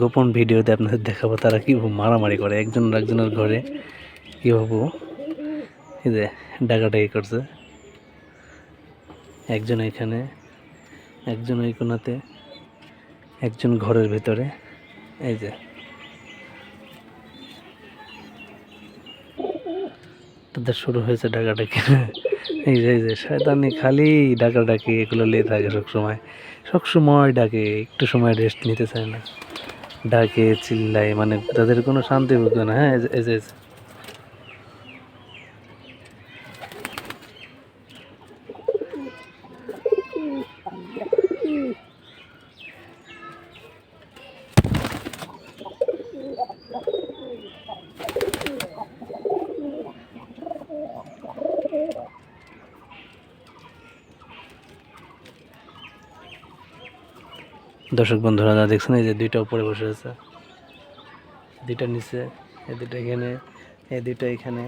গোপন ভিডিওতে আপনাদের দেখাবো তারা কীভাবে মারামারি করে একজন আরেকজনের ঘরে, কীভাবে এই যে ডাকাডাকি করছে। একজন এখানে, একজন ওই কোণাতে, একজন ঘরের ভেতরে। এই যে তাদের শুরু হয়েছে ডাকাডাকি। এই যে শয়তানি খালি ডাকাডাকি এগুলো লেগে থাকে সবসময়, সবসময় ডাকে, একটু সময় রেস্ট নিতে চায় না, ডাকে চিল্লায়, মানে তাদের কোনো শান্তি বুঝবে না। হ্যাঁ, এই যে দর্শক বন্ধুরা যা দেখছেন, এই যে দুইটা উপরে বসে আছে, দুইটা নিচে, এই দুইটা এখানে, এই দুইটা এখানে।